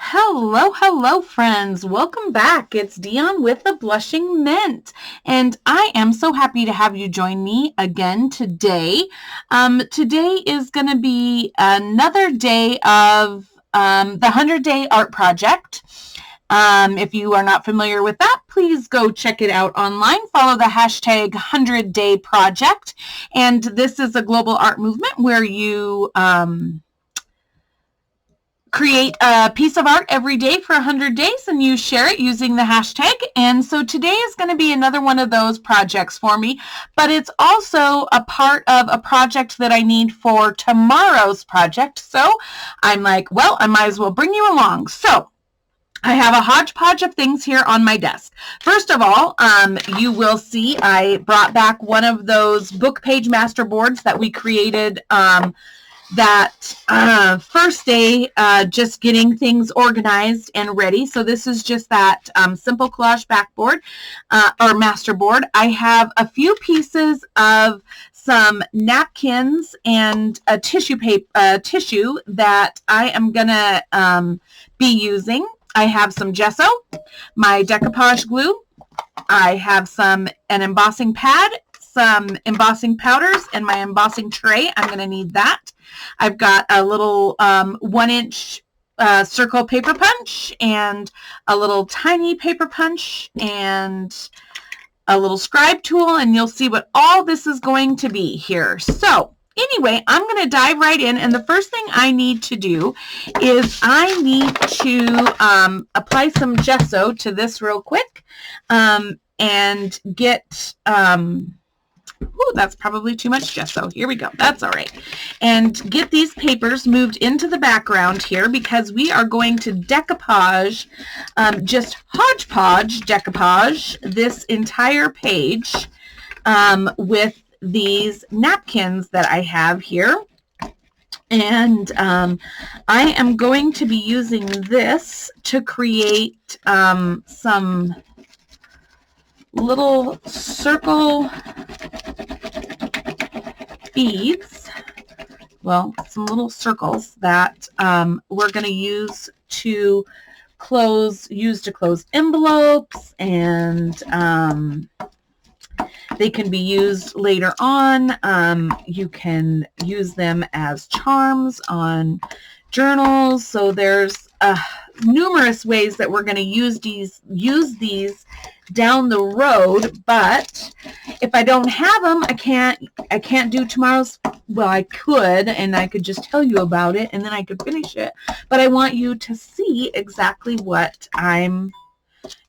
Hello, friends. Welcome back. It's Dion with the Blushing Mint, and I am so happy to have you join me again today. Today is going to be another day of the 100-Day Art Project. If you are not familiar with that, please go check it out online. Follow the hashtag 100-Day Project, and this is a global art movement where you create a piece of art every day for 100 days and you share it using the hashtag. And so today is going to be another one of those projects for me, but it's also a part of a project that I need for tomorrow's project. So I'm like, well, I might as well bring you along. So I have a hodgepodge of things here on my desk. First of all, you will see I brought back one of those book page masterboards that we created that first day, just getting things organized and ready. So this is just that simple collage backboard or masterboard. I have a few pieces of some napkins and a tissue that I am gonna be using. I have some gesso, my decoupage glue. I have an embossing pad, some embossing powders, and my embossing tray. I'm going to need that. I've got a little 1-inch circle paper punch and a little tiny paper punch and a little scribe tool, and you'll see what all this is going to be here. So anyway, I'm going to dive right in, and the first thing I need to do is I need to apply some gesso to this real quick and get ooh, that's probably too much gesso. Here we go. That's all right. And get these papers moved into the background here because we are going to decoupage, just hodgepodge decoupage this entire page with these napkins that I have here. And I am going to be using this to create some little circle beads, well, some little circles that we're going to use to close envelopes, and they can be used later on. You can use them as charms on journals. So there's numerous ways that we're going to use these down the road, but if I don't have them, I can't do tomorrow's. Well, I could, and I could just tell you about it and then I could finish it, but I want you to see exactly what I'm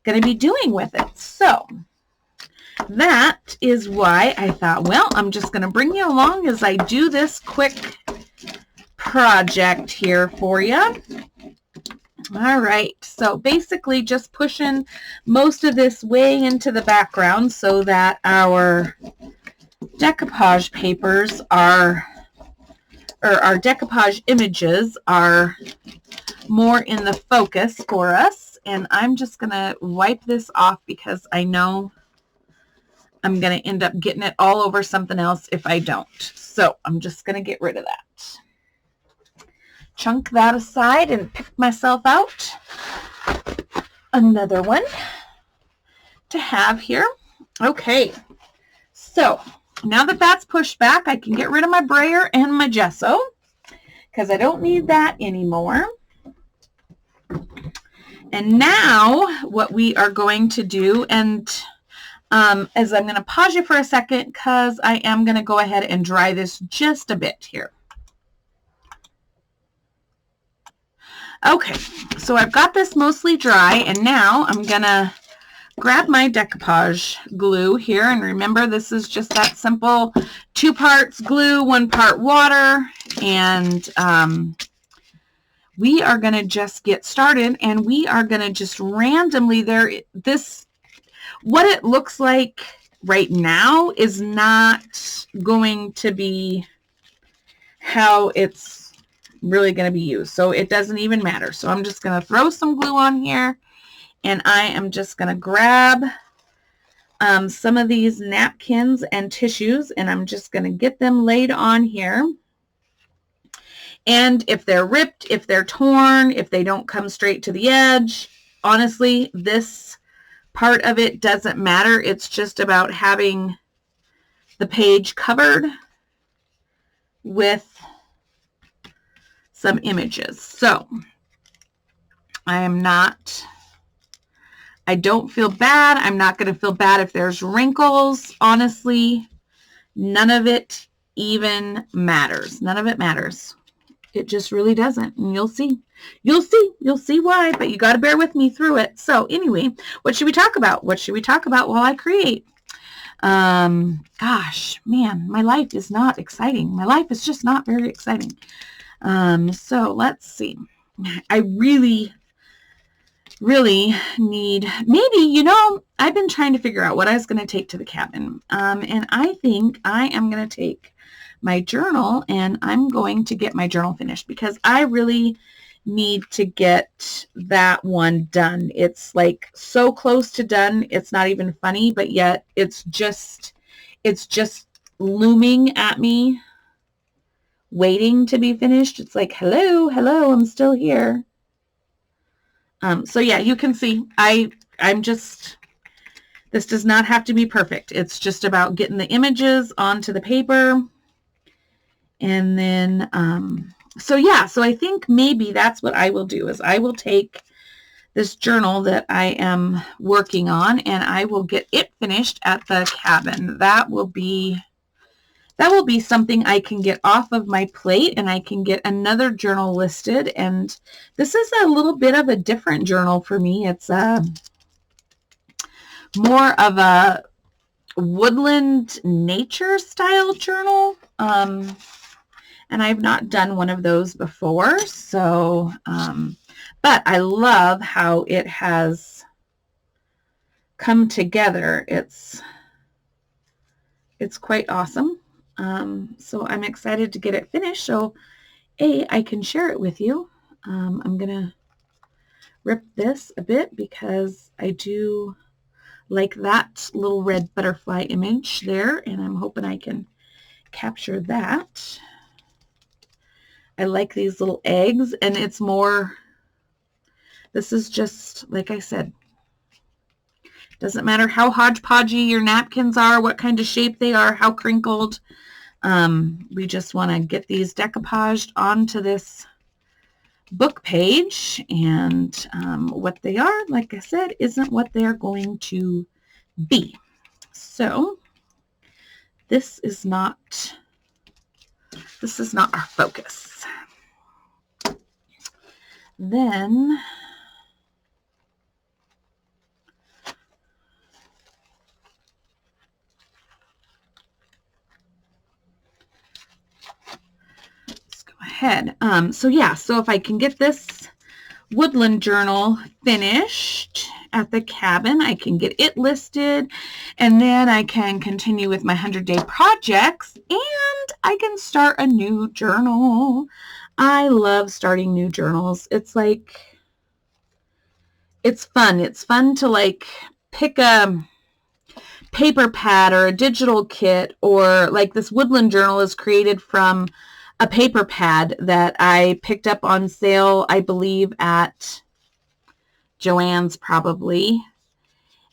going to be doing with it. So that is why I thought, well, I'm just going to bring you along as I do this quick project here for you. All right, so basically just pushing most of this way into the background so that our decoupage papers are, or our decoupage images are more in the focus for us. And I'm just going to wipe this off because I know I'm going to end up getting it all over something else if I don't. So I'm just going to get rid of that. Chunk that aside and pick myself out another one to have here. Okay, so now that that's pushed back, I can get rid of my brayer and my gesso because I don't need that anymore. And now what we are going to do, and is I'm going to pause you for a second because I am going to go ahead and dry this just a bit here. Okay, so I've got this mostly dry, and now I'm going to grab my decoupage glue here, and remember this is just that simple 2 parts glue, 1 part water, and we are going to just get started, and we are going to just randomly what it looks like right now is not going to be how it's really going to be used, so it doesn't even matter. So I'm just going to throw some glue on here, and I am just going to grab some of these napkins and tissues, and I'm just going to get them laid on here. And if they're ripped, if they're torn, if they don't come straight to the edge, honestly, this part of it doesn't matter. It's just about having the page covered with some images. So I don't feel bad. I'm not going to feel bad if there's wrinkles. Honestly, none of it even matters. None of it matters. It just really doesn't. And you'll see. You'll see why, but you got to bear with me through it. So anyway, what should we talk about? What should we talk about while I create? Gosh, man, my life is not exciting. My life is just not very exciting. So let's see. I really need, maybe, I've been trying to figure out what I was going to take to the cabin. And I think I am going to take my journal and I'm going to get my journal finished because I really need to get that one done. It's like so close to done. It's not even funny, but yet it's just looming at me, waiting to be finished. It's like, hello, I'm still here. So yeah, you can see this does not have to be perfect. It's just about getting the images onto the paper. And then, so I think maybe that's what I will do is I will take this journal that I am working on and I will get it finished at the cabin. That will be something I can get off of my plate and I can get another journal listed. And this is a little bit of a different journal for me. It's more of a woodland nature style journal. And I've not done one of those before. So, but I love how it has come together. It's quite awesome. So I'm excited to get it finished. So I can share it with you. I'm going to rip this a bit because I do like that little red butterfly image there. And I'm hoping I can capture that. I like these little eggs and it's more, this is just, like I said, doesn't matter how hodgepodgey your napkins are, what kind of shape they are, how crinkled. We just want to get these decoupaged onto this book page. And what they are, like I said, isn't what they're going to be. So this is not our focus. Then let's go ahead. So if I can get this woodland journal finished at the cabin, I can get it listed and then I can continue with my 100-day projects and I can start a new journal. I love starting new journals. It's like, it's fun. It's fun to like pick a paper pad or a digital kit, or like this woodland journal is created from a paper pad that I picked up on sale, I believe at Joann's probably.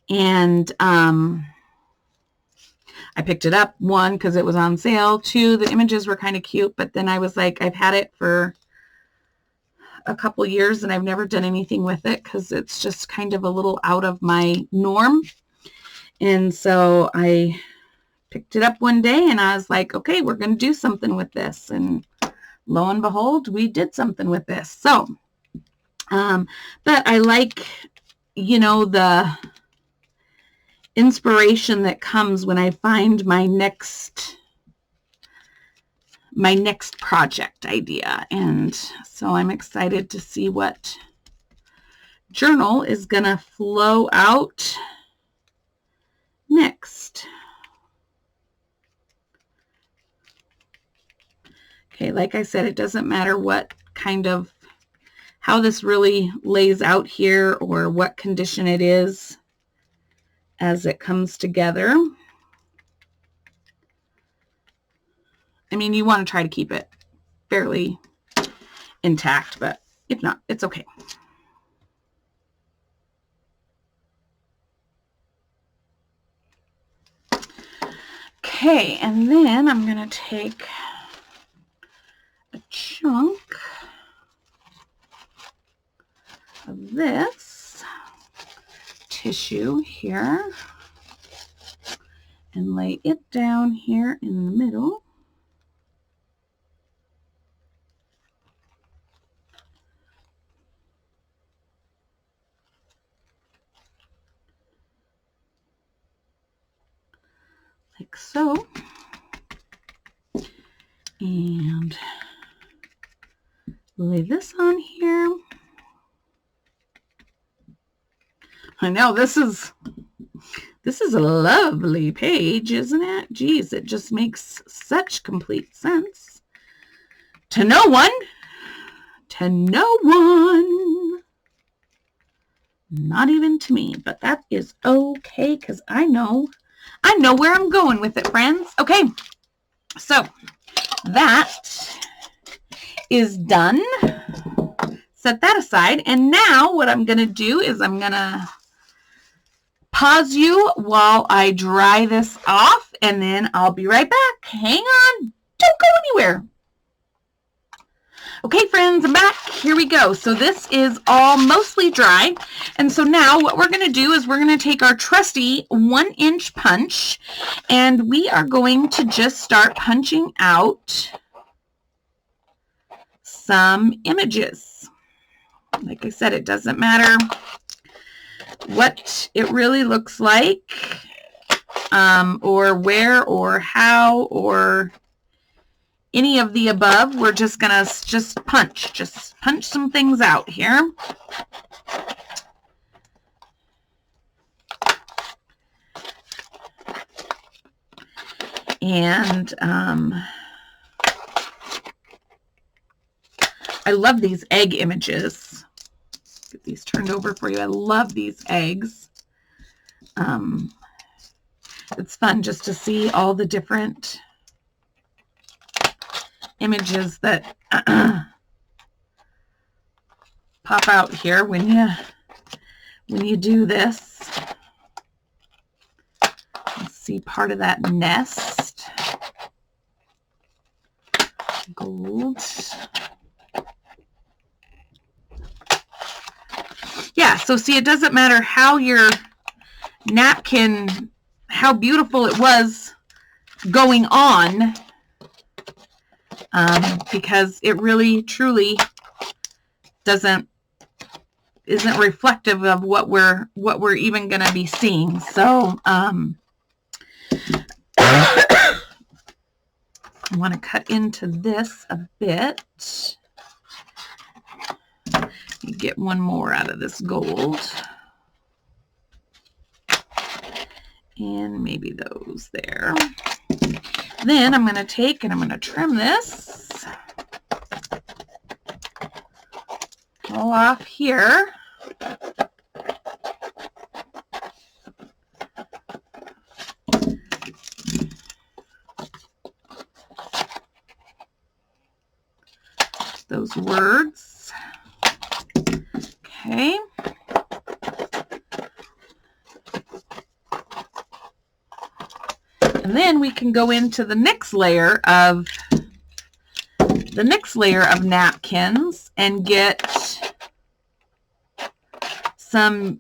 And I picked it up, 1, because it was on sale, 2, the images were kind of cute, but then I was like, I've had it for a couple years and I've never done anything with it because it's just kind of a little out of my norm. And so I picked it up one day and I was like, okay, we're going to do something with this. And lo and behold, we did something with this. So, but I like, the inspiration that comes when I find my next project idea. And so I'm excited to see what journal is going to flow out next. Okay, like I said, it doesn't matter what kind of, how this really lays out here or what condition it is as it comes together. I mean, you want to try to keep it fairly intact, but if not, it's okay. Okay, and then I'm going to take a chunk of this tissue here and lay it down here in the middle. Like so. And lay this on here. I know this is a lovely page, isn't it? Geez, it just makes such complete sense. To no one. To no one. Not even to me, but that is okay because I know where I'm going with it, friends. Okay, so that is done. Set that aside, and now what I'm going to do is I'm going to pause you while I dry this off, and then I'll be right back. Hang on. Don't go anywhere. Okay, friends, I'm back. Here we go. So this is all mostly dry. And so now what we're going to do is we're going to take our trusty 1-inch punch, and we are going to just start punching out some images. Like I said, it doesn't matter what it really looks like, or where or how or any of the above. We're just gonna punch some things out here. And I love these egg images. Get these turned over for you. I love these eggs. It's fun just to see all the different images that pop out here when you do this. Let's see part of that nest. Gold. Yeah, so see, it doesn't matter how your napkin, how beautiful it was going on, because it really truly isn't reflective of what we're even going to be seeing. So I want to cut into this a bit. Get one more out of this gold. And maybe those there. Then I'm going to take and I'm going to trim this all off here. Those words. Okay. And then we can go into the next layer of napkins and get some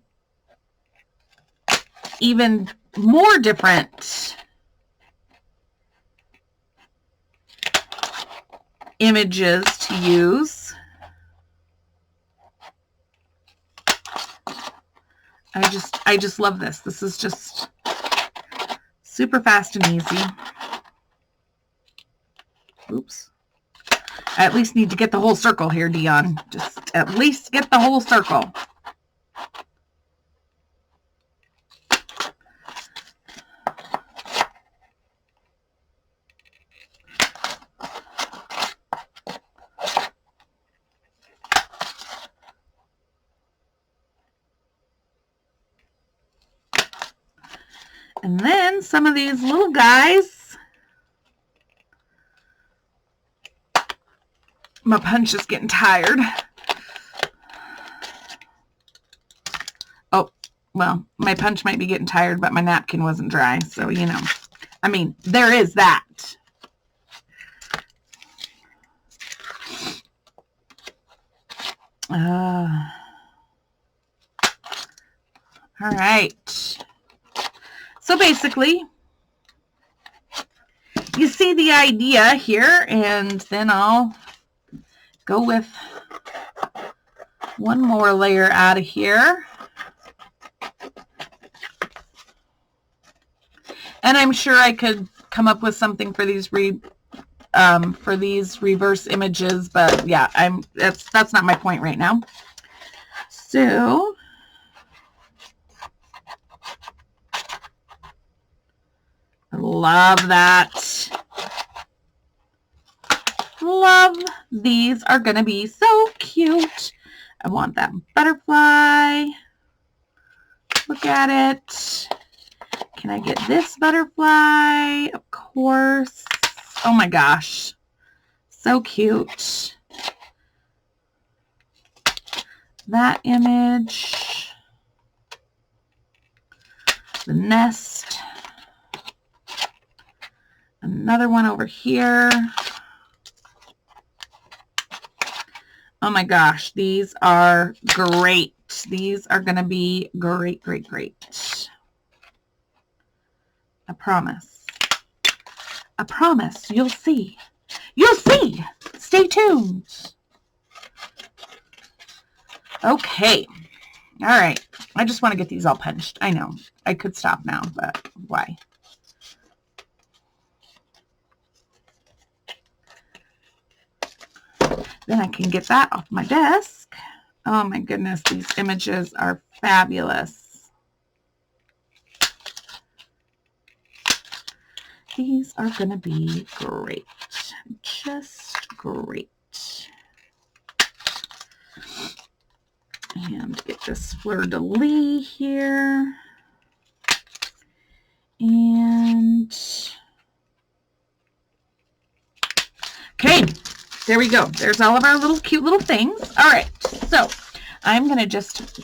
even more different images to use. I just love this. This is just super fast and easy. Oops. I at least need to get the whole circle here, Dion. Just at least get the whole circle. And then some of these little guys My punch is getting tired. Oh, well, my punch might be getting tired, but my napkin wasn't dry. So, you know, I mean, there is that. All right. So basically, you see the idea here, and then I'll go with one more layer out of here. And I'm sure I could come up with something for these reverse images, but yeah, that's not my point right now. So I love that. Love, these are gonna be so cute. I want that butterfly. Look at it. Can I get this butterfly? Of course. Oh my gosh. So cute. That image. The nest. Another one over here. Oh my gosh, these are great. These are going to be great, great, great. I promise. I promise. You'll see. You'll see. Stay tuned. Okay. All right. I just want to get these all punched. I know. I could stop now, but why? Then I can get that off my desk. Oh my goodness, these images are fabulous. These are going to be great. Just great. And get this fleur-de-lis here. And okay, there we go. There's all of our little cute little things. All right, so I'm going to just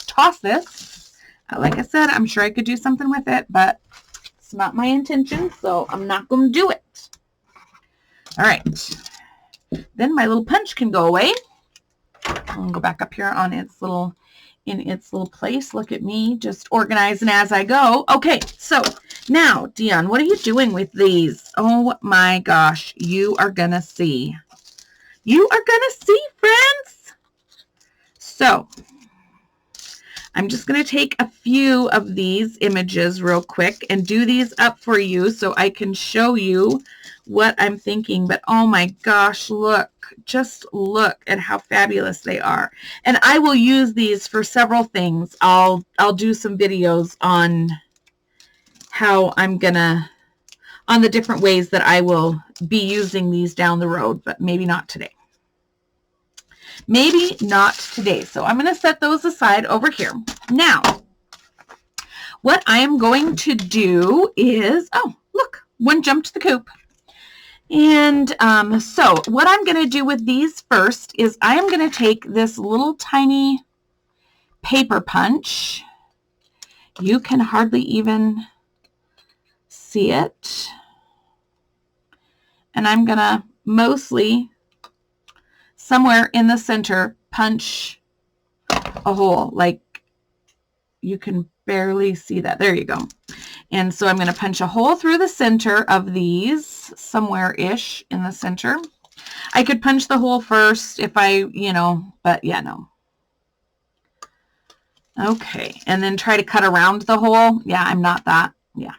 toss this. Like I said, I'm sure I could do something with it, but it's not my intention, so I'm not going to do it. All right. Then my little punch can go away. I'll go back up here on its little, in its little place. Look at me, just organizing as I go. Okay, so now, Dion, what are you doing with these? Oh my gosh, you are going to see. You are going to see, friends. So I'm just going to take a few of these images real quick and do these up for you so I can show you what I'm thinking. But oh my gosh, look, just look at how fabulous they are. And I will use these for several things. I'll do some videos on how I'm gonna, on the different ways that I will be using these down the road, but maybe not today. Maybe not today. So I'm going to set those aside over here. Now, what I am going to do is, oh, look, one jumped the coop. And so what I'm going to do with these first is I am going to take this little tiny paper punch. You can hardly even see it. And I'm going to mostly somewhere in the center punch a hole, like you can barely see that. There you go. And so I'm going to punch a hole through the center of these, somewhere-ish in the center. I could punch the hole first if I, you know, but yeah, no. Okay, and then try to cut around the hole. Yeah, I'm not that, yeah.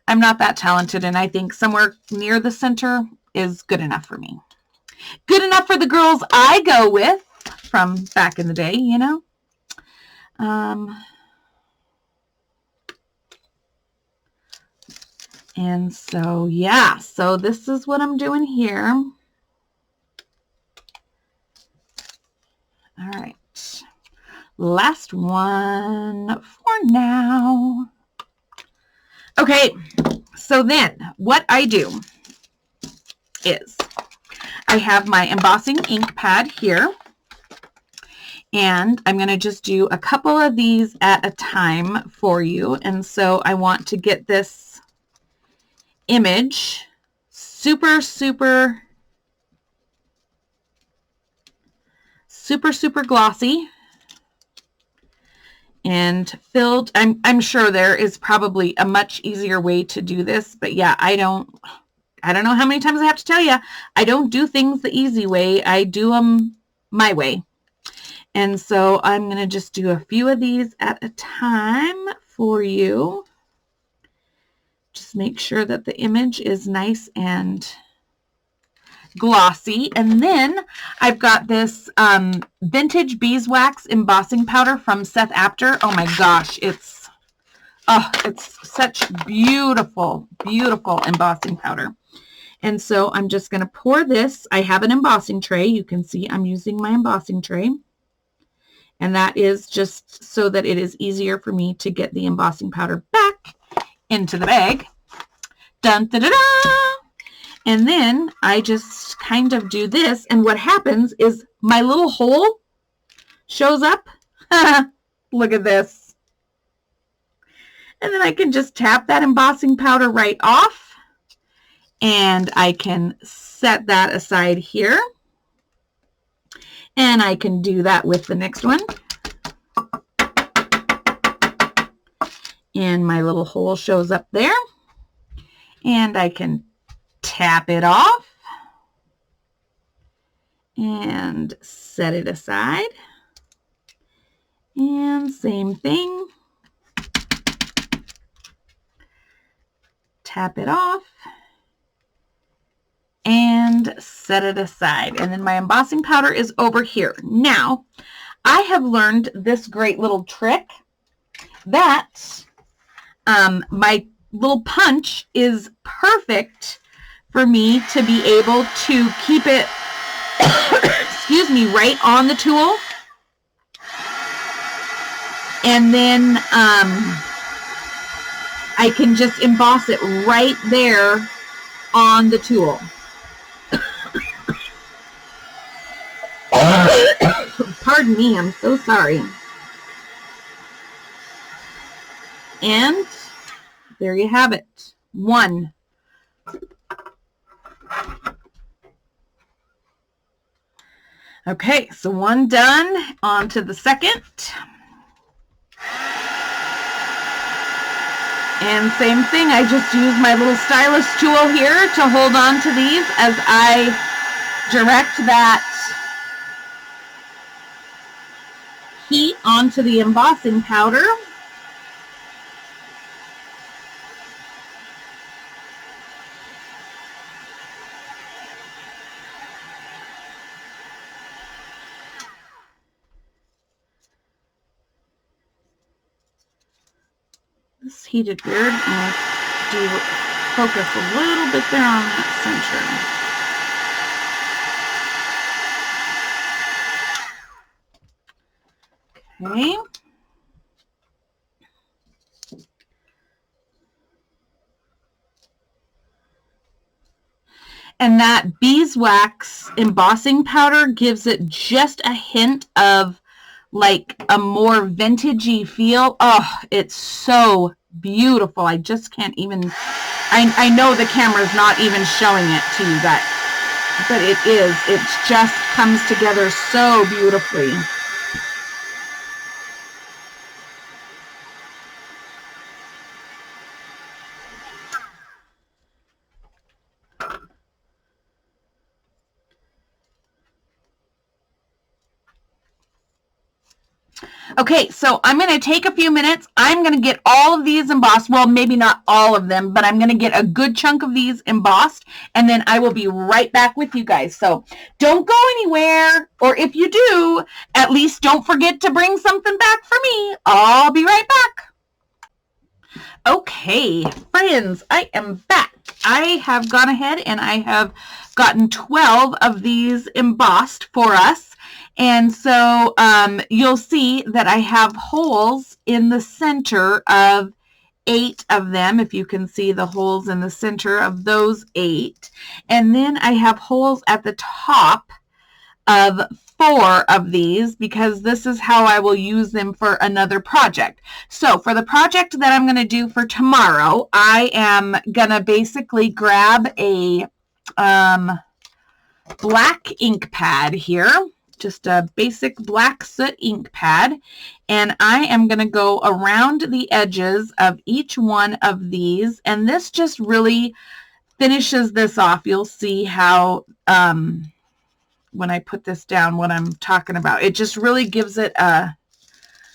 I'm not that talented, and I think somewhere near the center is good enough for me. Good enough for the girls I go with from back in the day, you know. And so, yeah, so this is what I'm doing here. All right. Last one for now. Okay, so then what I do is I have my embossing ink pad here, and I'm going to just do a couple of these at a time for you. And so I want to get this image super, super, super, super glossy and filled. I'm sure there is probably a much easier way to do this, but yeah, I don't know how many times I have to tell you, I don't do things the easy way. I do them my way. And so I'm going to just do a few of these at a time for you. Just make sure that the image is nice and glossy. And then I've got this vintage beeswax embossing powder from Seth Apter. Oh my gosh, it's such beautiful, beautiful embossing powder. And so I'm just going to pour this. I have an embossing tray. You can see I'm using my embossing tray. And that is just so that it is easier for me to get the embossing powder back into the bag. Dun, da, da, da. And then I just kind of do this. And what happens is my little hole shows up. Look at this. And then I can just tap that embossing powder right off. And I can set that aside here. And I can do that with the next one. And my little hole shows up there. And I can tap it off. And set it aside. And same thing. Tap it off. And set it aside. And then my embossing powder is over here. Now, I have learned this great little trick that my little punch is perfect for me to be able to keep it, excuse me, right on the tool. And then I can just emboss it right there on the tool. Pardon me, I'm so sorry. And there you have it. One. Okay, so one done. On to the second. And same thing, I just use my little stylus tool here to hold on to these as I direct that heat onto the embossing powder. This heated beard, I'll do focus a little bit there on that center. Okay. And that beeswax embossing powder gives it just a hint of like a more vintagey feel. Oh, it's so beautiful. I just can't even, I know the camera's not even showing it to you guys, but it is. It just comes together so beautifully. Okay, so I'm going to take a few minutes. I'm going to get all of these embossed. Well, maybe not all of them, but I'm going to get a good chunk of these embossed, and then I will be right back with you guys. So don't go anywhere, or if you do, at least don't forget to bring something back for me. I'll be right back. Okay, friends, I am back. I have gone ahead and I have gotten 12 of these embossed for us. And so you'll see that I have holes in the center of 8 of them, if you can see the holes in the center of those 8. And then I have holes at the top of 4 of these because this is how I will use them for another project. So for the project that I'm going to do for tomorrow, I am going to basically grab a black ink pad here, just a basic black soot ink pad, and I am going to go around the edges of each one of these, and this just really finishes this off. You'll see how when I put this down what I'm talking about. It just really gives it a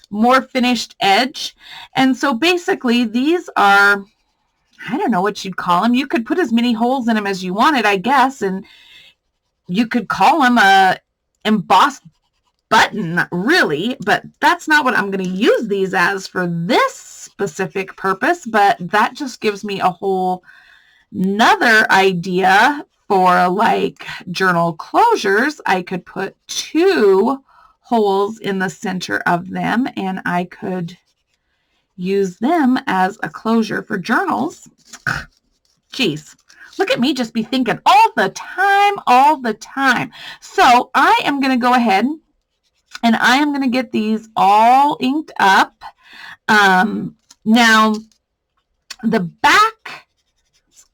more finished edge. And so basically these are, I don't know what you'd call them. You could put as many holes in them as you wanted, I guess, and you could call them a embossed button, really, but that's not what I'm going to use these as for this specific purpose, but that just gives me a whole nother idea for like journal closures. I could put 2 holes in the center of them, and I could use them as a closure for journals. Jeez. Look at me just be thinking all the time. So I am going to go ahead and I am going to get these all inked up. Now, the back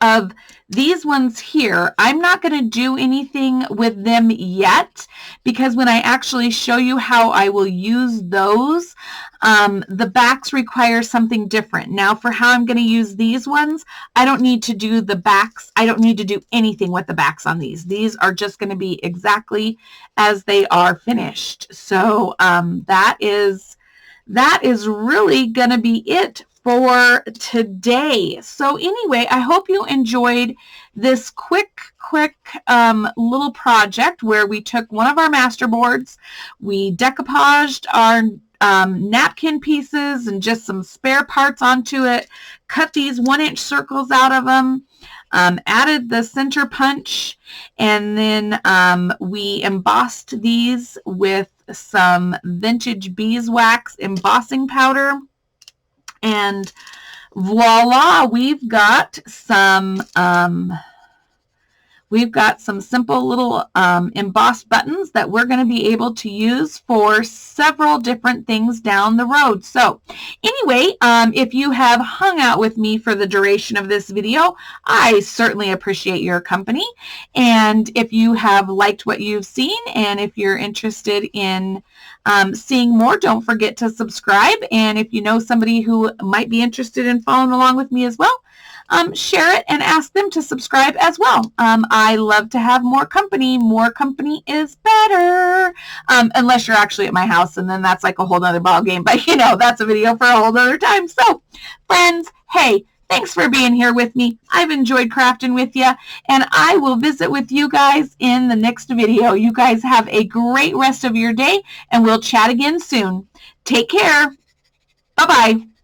of these ones here, I'm not going to do anything with them yet because when I actually show you how I will use those, the backs require something different. Now for how I'm going to use these ones, I don't need to do the backs. I don't need to do anything with the backs on these. These are just going to be exactly as they are finished. So that is really going to be it for today. So anyway, I hope you enjoyed this quick little project where we took one of our masterboards, we decoupaged our napkin pieces and just some spare parts onto it, cut these 1-inch circles out of them, added the center punch, and then we embossed these with some vintage beeswax embossing powder. And voila, we've got some simple little embossed buttons that we're going to be able to use for several different things down the road. So anyway, if you have hung out with me for the duration of this video, I certainly appreciate your company. And if you have liked what you've seen, and if you're interested in seeing more, don't forget to subscribe. And if you know somebody who might be interested in following along with me as well, share it and ask them to subscribe as well. I love to have more company. More company is better. Unless you're actually at my house, and then that's like a whole nother ball game. But you know, that's a video for a whole nother time. So friends, hey, thanks for being here with me. I've enjoyed crafting with you, and I will visit with you guys in the next video. You guys have a great rest of your day, and we'll chat again soon. Take care. Bye-bye.